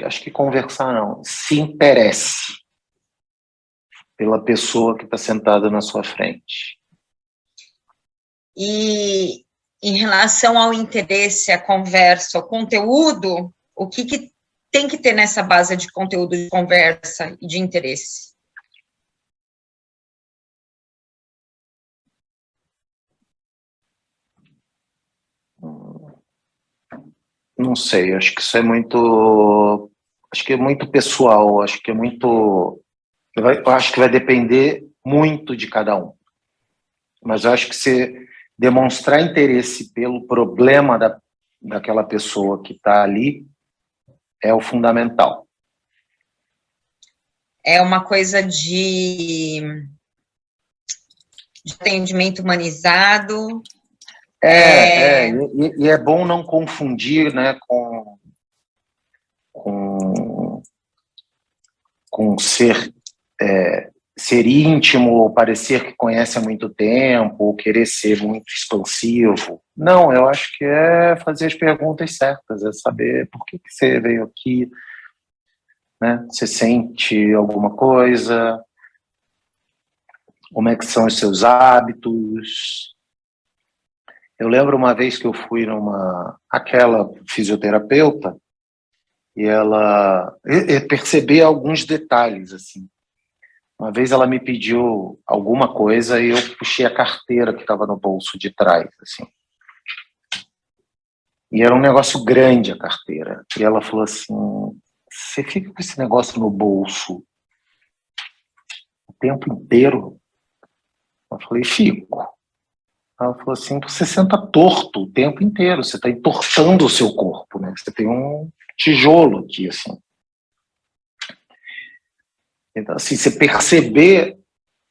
Acho que conversar não, se interesse pela pessoa que está sentada na sua frente. E em relação ao interesse, à conversa, ao conteúdo, o que tem que ter nessa base de conteúdo de conversa e de interesse? Não sei, acho que isso é muito... Acho que é muito pessoal, acho que é muito... Eu acho que vai depender muito de cada um. Mas eu acho que você demonstrar interesse pelo problema daquela pessoa que está ali é o fundamental. É uma coisa de atendimento humanizado. E é bom não confundir, né, com ser íntimo, ou parecer que conhece há muito tempo, ou querer ser muito expansivo. Não, eu acho que é fazer as perguntas certas, é saber por que você veio aqui, né? Você sente alguma coisa? Como é que são os seus hábitos? Eu lembro uma vez que eu fui aquela fisioterapeuta, e ela perceber alguns detalhes, assim. Uma vez ela me pediu alguma coisa e eu puxei a carteira que estava no bolso de trás, assim. E era um negócio grande a carteira. E ela falou assim, você fica com esse negócio no bolso o tempo inteiro? Eu falei, fico. Ela falou assim, você senta torto o tempo inteiro, você está entortando o seu corpo, né? Você tem um tijolo aqui, assim. Então, assim, você perceber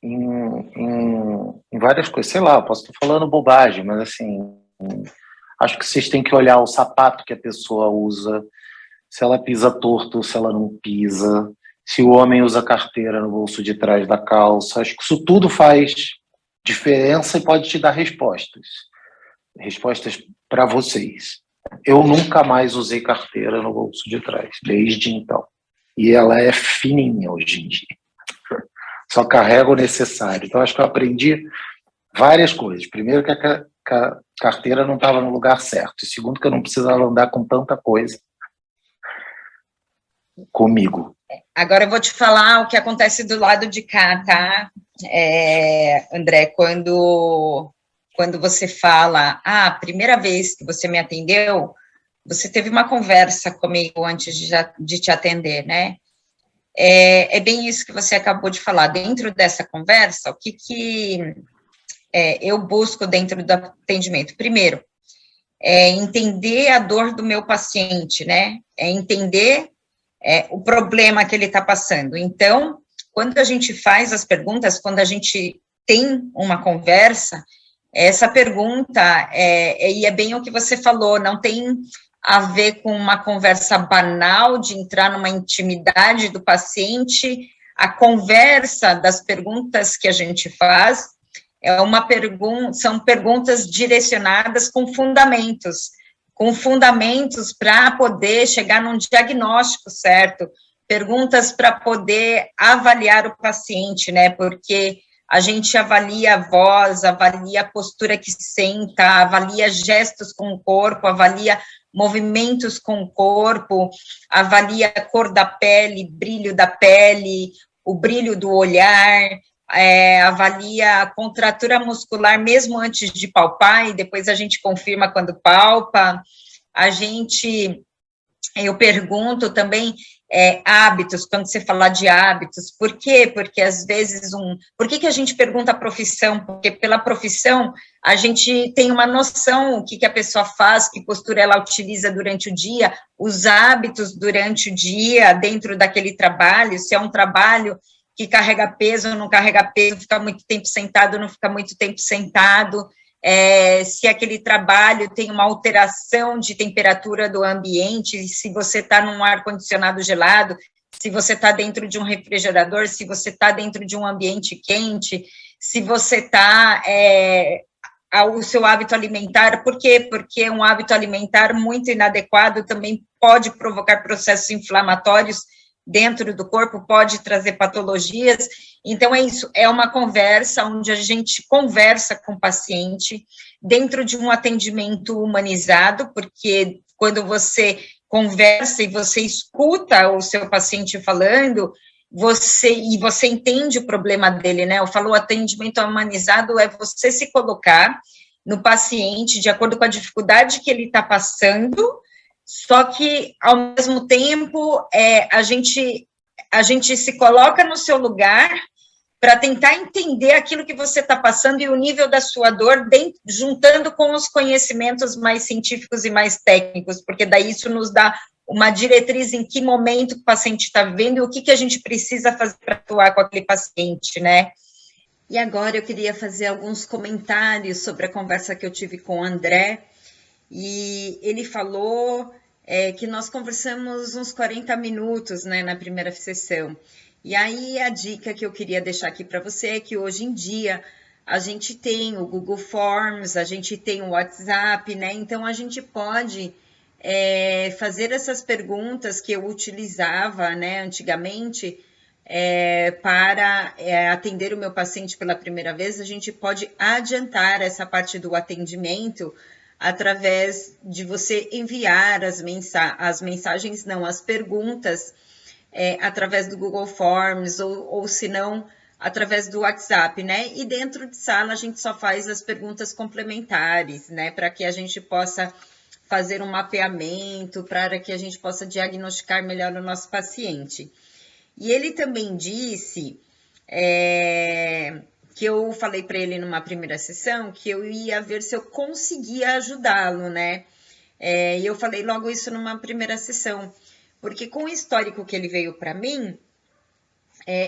em várias coisas, sei lá, eu posso estar falando bobagem, mas assim, acho que vocês têm que olhar o sapato que a pessoa usa, se ela pisa torto ou se ela não pisa, se o homem usa carteira no bolso de trás da calça. Acho que isso tudo faz diferença e pode te dar respostas para vocês. Eu nunca mais usei carteira no bolso de trás, desde então. E ela é fininha hoje em dia. Só carrega o necessário. Então, acho que eu aprendi várias coisas. Primeiro, que a carteira não estava no lugar certo. E segundo, que eu não precisava andar com tanta coisa comigo. Agora eu vou te falar o que acontece do lado de cá, tá? André, quando você fala, a primeira vez que você me atendeu, você teve uma conversa comigo antes de te atender, né? É bem isso que você acabou de falar. Dentro dessa conversa, o que eu busco dentro do atendimento? Primeiro, entender a dor do meu paciente, né? Entender o problema que ele está passando. Então, quando a gente faz as perguntas, quando a gente tem uma conversa, essa pergunta, e é bem o que você falou, não tem a ver com uma conversa banal de entrar numa intimidade do paciente. A conversa das perguntas que a gente faz são perguntas direcionadas com fundamentos para poder chegar num diagnóstico certo, perguntas para poder avaliar o paciente, né, porque a gente avalia a voz, avalia a postura que senta, avalia gestos com o corpo, avalia movimentos com o corpo, avalia a cor da pele, brilho da pele, o brilho do olhar, avalia a contratura muscular mesmo antes de palpar, e depois a gente confirma quando palpa. Eu pergunto também hábitos, quando você falar de hábitos, por quê? Porque às vezes por que a gente pergunta a profissão? Porque pela profissão a gente tem uma noção o que a pessoa faz, que postura ela utiliza durante o dia, os hábitos durante o dia, dentro daquele trabalho, se é um trabalho que carrega peso ou não carrega peso, fica muito tempo sentado, não fica muito tempo sentado, se aquele trabalho tem uma alteração de temperatura do ambiente, se você está num ar-condicionado gelado, se você está dentro de um refrigerador, se você está dentro de um ambiente quente, se você está o seu hábito alimentar. Por quê? Porque um hábito alimentar muito inadequado também pode provocar processos inflamatórios dentro do corpo, pode trazer patologias. Então, é isso, é uma conversa onde a gente conversa com o paciente dentro de um atendimento humanizado, porque quando você conversa e você escuta o seu paciente falando, você entende o problema dele, né? Eu falo, o atendimento humanizado é você se colocar no paciente de acordo com a dificuldade que ele está passando, só que, ao mesmo tempo, a gente se coloca no seu lugar para tentar entender aquilo que você está passando e o nível da sua dor, juntando com os conhecimentos mais científicos e mais técnicos, porque daí isso nos dá uma diretriz em que momento o paciente está vivendo e o que a gente precisa fazer para atuar com aquele paciente, né? E agora eu queria fazer alguns comentários sobre a conversa que eu tive com o André, e ele falou que nós conversamos uns 40 minutos, né, na primeira sessão. E aí a dica que eu queria deixar aqui para você é que hoje em dia a gente tem o Google Forms, a gente tem o WhatsApp, né? Então a gente pode fazer essas perguntas que eu utilizava, né, antigamente, para atender o meu paciente pela primeira vez. A gente pode adiantar essa parte do atendimento através de você enviar as perguntas através do Google Forms, ou se não, através do WhatsApp, né? E dentro de sala a gente só faz as perguntas complementares, né? Para que a gente possa fazer um mapeamento, para que a gente possa diagnosticar melhor o nosso paciente. E ele também disse que eu falei para ele numa primeira sessão que eu ia ver se eu conseguia ajudá-lo, né? E eu falei logo isso numa primeira sessão, porque com o histórico que ele veio para mim,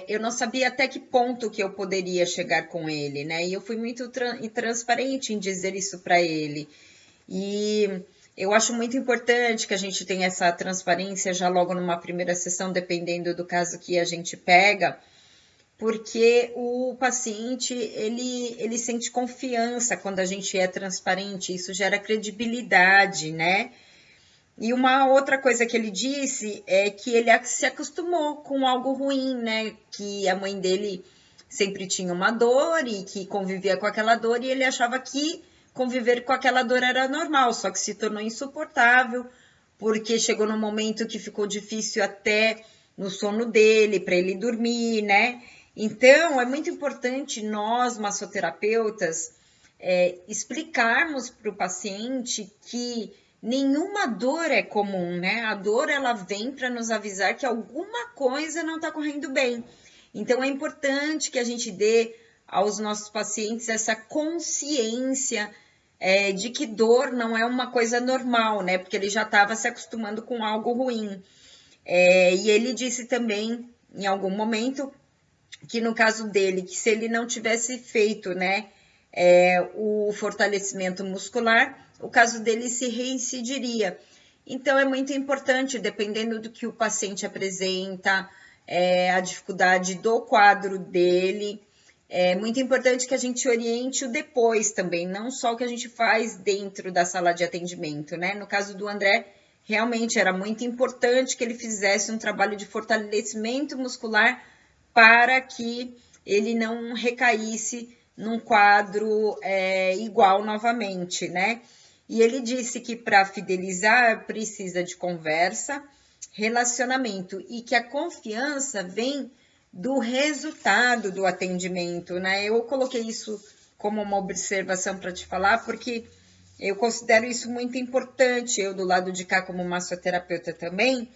eu não sabia até que ponto que eu poderia chegar com ele, né? E eu fui muito transparente em dizer isso para ele. E eu acho muito importante que a gente tenha essa transparência já logo numa primeira sessão, dependendo do caso que a gente pega, porque o paciente, ele sente confiança quando a gente é transparente, isso gera credibilidade, né? E uma outra coisa que ele disse é que ele se acostumou com algo ruim, né? Que a mãe dele sempre tinha uma dor e que convivia com aquela dor, e ele achava que conviver com aquela dor era normal, só que se tornou insuportável, porque chegou num momento que ficou difícil até no sono dele, para ele dormir, né? Então, é muito importante nós, massoterapeutas, explicarmos para o paciente que nenhuma dor é comum, né? A dor, ela vem para nos avisar que alguma coisa não está correndo bem. Então, é importante que a gente dê aos nossos pacientes essa consciência de que dor não é uma coisa normal, né? Porque ele já estava se acostumando com algo ruim. E ele disse também, em algum momento, que no caso dele, que se ele não tivesse feito, né, o fortalecimento muscular, o caso dele se reincidiria. Então, é muito importante, dependendo do que o paciente apresenta, a dificuldade do quadro dele, é muito importante que a gente oriente o depois também, não só o que a gente faz dentro da sala de atendimento, né? No caso do André, realmente era muito importante que ele fizesse um trabalho de fortalecimento muscular para que ele não recaísse num quadro igual novamente, né? E ele disse que para fidelizar precisa de conversa, relacionamento, e que a confiança vem do resultado do atendimento, né? Eu coloquei isso como uma observação para te falar, porque eu considero isso muito importante, eu do lado de cá como massoterapeuta também,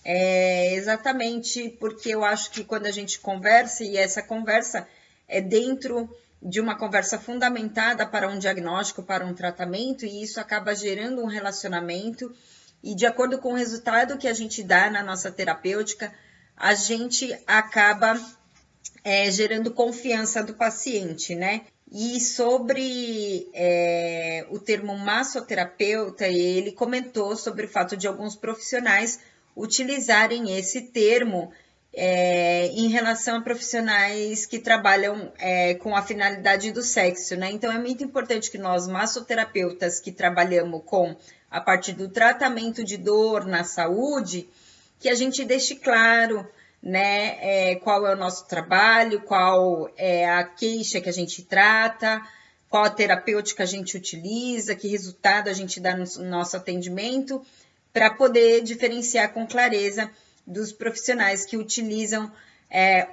exatamente porque eu acho que quando a gente conversa, e essa conversa é dentro de uma conversa fundamentada para um diagnóstico, para um tratamento, e isso acaba gerando um relacionamento, e de acordo com o resultado que a gente dá na nossa terapêutica, a gente acaba gerando confiança do paciente, né? E sobre o termo massoterapeuta, ele comentou sobre o fato de alguns profissionais utilizarem esse termo em relação a profissionais que trabalham com a finalidade do sexo, né? Então, é muito importante que nós, massoterapeutas, que trabalhamos com a parte do tratamento de dor na saúde, que a gente deixe claro, né, qual é o nosso trabalho, qual é a queixa que a gente trata, qual a terapêutica a gente utiliza, que resultado a gente dá no nosso atendimento, para poder diferenciar com clareza dos profissionais que utilizam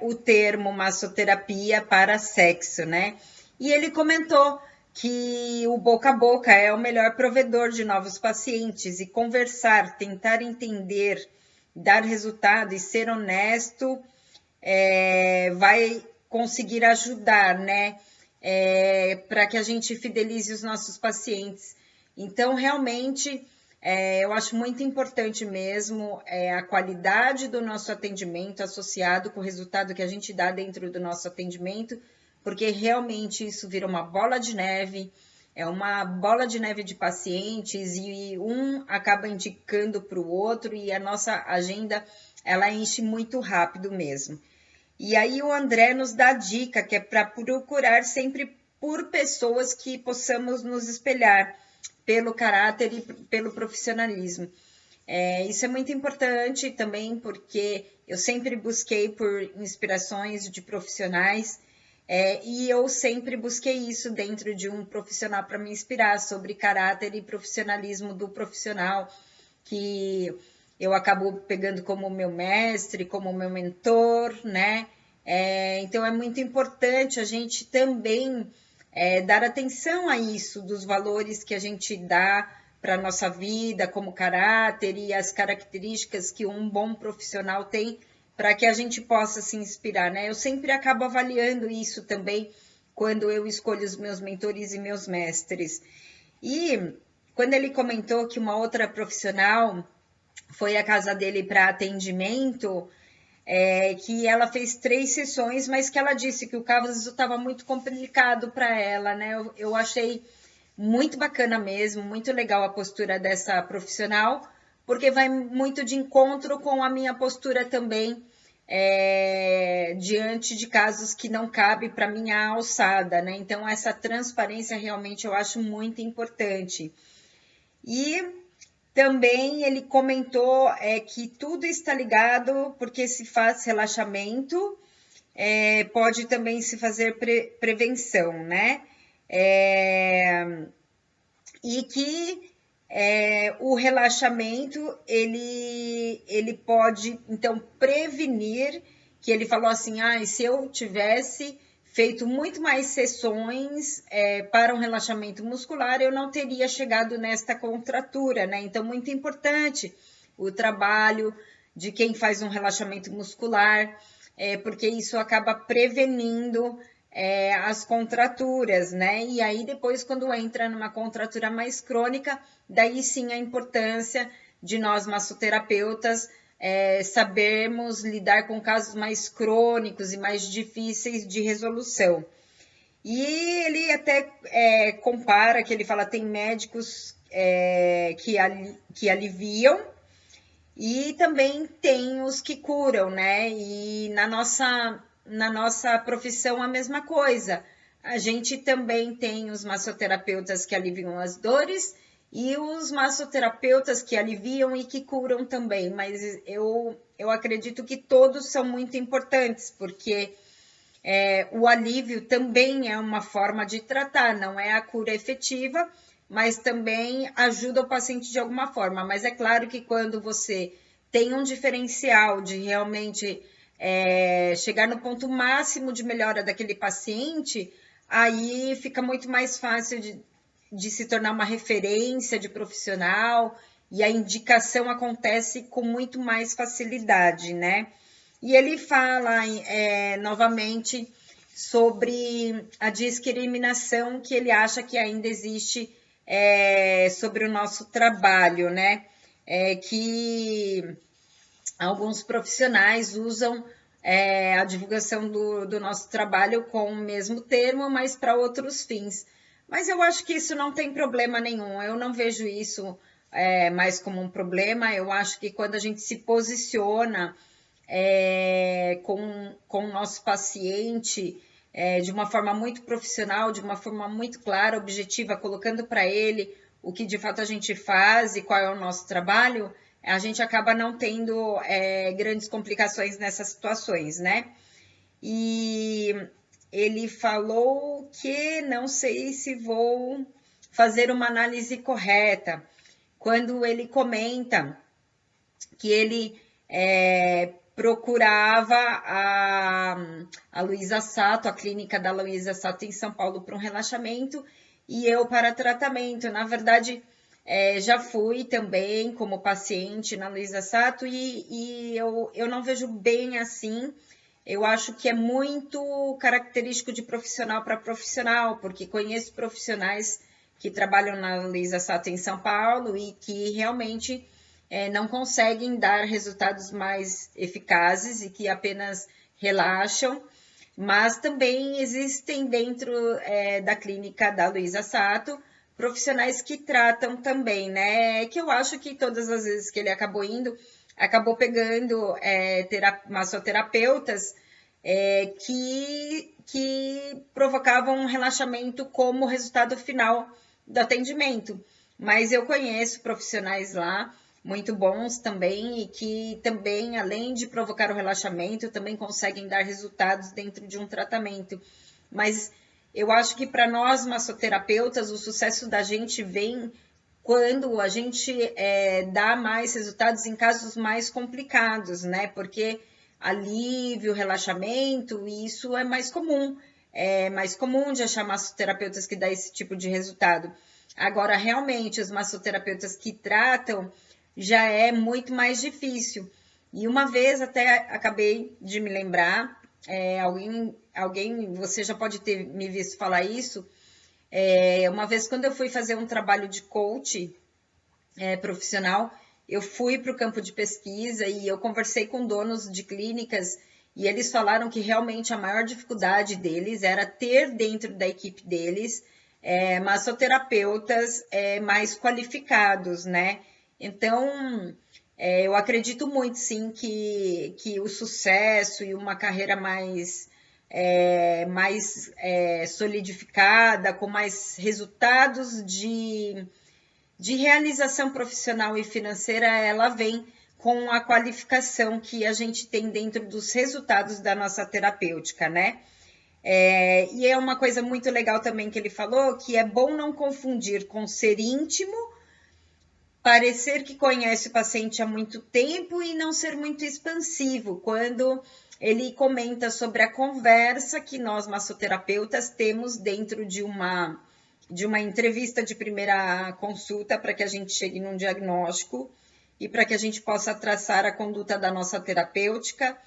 o termo massoterapia para sexo, né? E ele comentou que o boca a boca é o melhor provedor de novos pacientes e conversar, tentar entender, dar resultado e ser honesto vai conseguir ajudar, né? Para que a gente fidelize os nossos pacientes. Então, realmente, eu acho muito importante mesmo a qualidade do nosso atendimento associado com o resultado que a gente dá dentro do nosso atendimento, porque realmente isso vira uma bola de neve, é uma bola de neve de pacientes e um acaba indicando para o outro e a nossa agenda, ela enche muito rápido mesmo. E aí o André nos dá a dica, que é para procurar sempre por pessoas que possamos nos espelhar pelo caráter e pelo profissionalismo. Isso é muito importante também, porque eu sempre busquei por inspirações de profissionais e eu sempre busquei isso dentro de um profissional para me inspirar sobre caráter e profissionalismo do profissional, que eu acabo pegando como meu mestre, como meu mentor, né? Então é muito importante a gente também dar atenção a isso, dos valores que a gente dá para a nossa vida, como caráter e as características que um bom profissional tem para que a gente possa se inspirar, né? Eu sempre acabo avaliando isso também quando eu escolho os meus mentores e meus mestres. E quando ele comentou que uma outra profissional foi à casa dele para atendimento, que ela fez 3 sessões, mas que ela disse que o caso estava muito complicado para ela, né? Eu achei muito bacana mesmo, muito legal a postura dessa profissional, porque vai muito de encontro com a minha postura também, diante de casos que não cabe para minha alçada, né? Então, essa transparência realmente eu acho muito importante. E também ele comentou que tudo está ligado porque se faz relaxamento, pode também se fazer prevenção, né? E que o relaxamento ele pode então prevenir, que ele falou assim, se eu tivesse feito muito mais sessões para um relaxamento muscular, eu não teria chegado nesta contratura, né? Então, muito importante o trabalho de quem faz um relaxamento muscular, porque isso acaba prevenindo as contraturas, né? E aí, depois, quando entra numa contratura mais crônica, daí sim a importância de nós massoterapeutas sabermos lidar com casos mais crônicos e mais difíceis de resolução. E ele até compara, que ele fala, tem médicos que aliviam e também tem os que curam, né? E na nossa profissão a mesma coisa. A gente também tem os massoterapeutas que aliviam as dores e os massoterapeutas que aliviam e que curam também, mas eu acredito que todos são muito importantes, porque o alívio também é uma forma de tratar, não é a cura efetiva, mas também ajuda o paciente de alguma forma. Mas é claro que quando você tem um diferencial de realmente chegar no ponto máximo de melhora daquele paciente, aí fica muito mais fácil de se tornar uma referência de profissional e a indicação acontece com muito mais facilidade, né? E ele fala novamente sobre a discriminação que ele acha que ainda existe sobre o nosso trabalho, né? Que alguns profissionais usam a divulgação do nosso trabalho com o mesmo termo, mas para outros fins. Mas eu acho que isso não tem problema nenhum, eu não vejo isso mais como um problema. Eu acho que quando a gente se posiciona com o nosso paciente de uma forma muito profissional, de uma forma muito clara, objetiva, colocando para ele o que de fato a gente faz e qual é o nosso trabalho, a gente acaba não tendo grandes complicações nessas situações, né? E ele falou que não sei se vou fazer uma análise correta, quando ele comenta que ele procurava a Luísa Sato, a clínica da Luísa Sato em São Paulo para um relaxamento e eu para tratamento. Na verdade, já fui também como paciente na Luísa Sato e eu não vejo bem assim. Eu acho que é muito característico de profissional para profissional, porque conheço profissionais que trabalham na Luísa Sato em São Paulo e que realmente não conseguem dar resultados mais eficazes e que apenas relaxam, mas também existem dentro da clínica da Luísa Sato profissionais que tratam também, né? Que eu acho que todas as vezes que ele acabou indo, acabou pegando massoterapeutas que provocavam um relaxamento como resultado final do atendimento. Mas eu conheço profissionais lá muito bons também e que também, além de provocar o relaxamento, também conseguem dar resultados dentro de um tratamento. Mas eu acho que para nós massoterapeutas, o sucesso da gente vem quando a gente dá mais resultados em casos mais complicados, né? Porque alívio, relaxamento, isso é mais comum. É mais comum de achar massoterapeutas que dá esse tipo de resultado. Agora, realmente, os massoterapeutas que tratam já é muito mais difícil. E uma vez até acabei de me lembrar, alguém, você já pode ter me visto falar isso, uma vez quando eu fui fazer um trabalho de coach profissional, eu fui para o campo de pesquisa e eu conversei com donos de clínicas e eles falaram que realmente a maior dificuldade deles era ter dentro da equipe deles massoterapeutas mais qualificados, né? Então, eu acredito muito, sim, que o sucesso e uma carreira mais solidificada, com mais resultados de realização profissional e financeira, ela vem com a qualificação que a gente tem dentro dos resultados da nossa terapêutica, né? E é uma coisa muito legal também que ele falou, que é bom não confundir com ser íntimo, parecer que conhece o paciente há muito tempo e não ser muito expansivo, quando ele comenta sobre a conversa que nós massoterapeutas temos dentro de uma entrevista de primeira consulta para que a gente chegue num diagnóstico e para que a gente possa traçar a conduta da nossa terapêutica.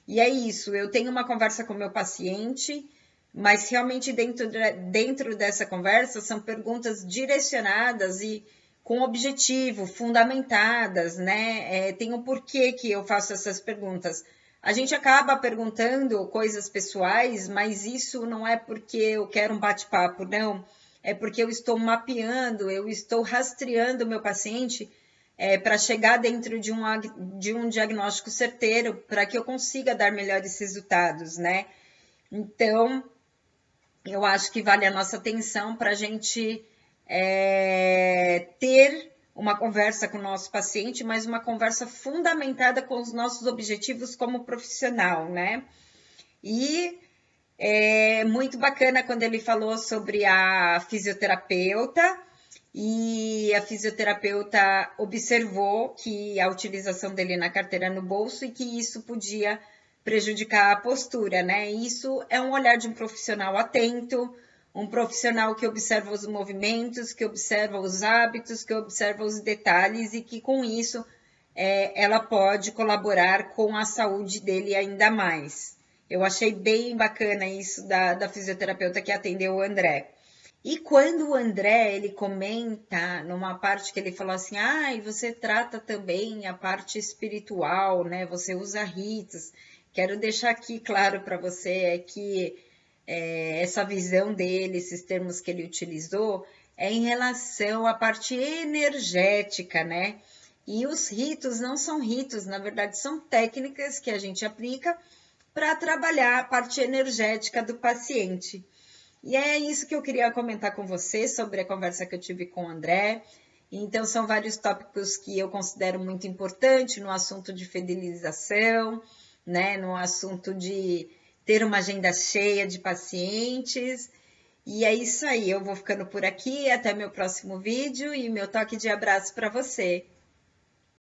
E é isso, eu tenho uma conversa com o meu paciente, mas realmente dentro dessa conversa são perguntas direcionadas e com objetivo, fundamentadas, né? Tem um porquê que eu faço essas perguntas. A gente acaba perguntando coisas pessoais, mas isso não é porque eu quero um bate-papo, não. É porque eu estou mapeando, eu estou rastreando o meu paciente para chegar dentro de um diagnóstico certeiro, para que eu consiga dar melhores resultados, né? Então, eu acho que vale a nossa atenção para a gente ter uma conversa com o nosso paciente, mas uma conversa fundamentada com os nossos objetivos como profissional, né? E é muito bacana quando ele falou sobre a fisioterapeuta, e a fisioterapeuta observou que a utilização dele na carteira no bolso e que isso podia prejudicar a postura, né? Isso é um olhar de um profissional atento, um profissional que observa os movimentos, que observa os hábitos, que observa os detalhes e que com isso ela pode colaborar com a saúde dele ainda mais. Eu achei bem bacana isso da fisioterapeuta que atendeu o André. E quando o André, ele comenta numa parte que ele falou assim, e você trata também a parte espiritual, né? Você usa ritos. Quero deixar aqui claro para você que essa visão dele, esses termos que ele utilizou, é em relação à parte energética, né? E os ritos não são ritos, na verdade são técnicas que a gente aplica para trabalhar a parte energética do paciente. E é isso que eu queria comentar com você sobre a conversa que eu tive com o André. Então, são vários tópicos que eu considero muito importante no assunto de fidelização, né? No assunto de ter uma agenda cheia de pacientes. E é isso aí, eu vou ficando por aqui, até meu próximo vídeo e meu toque de abraço para você.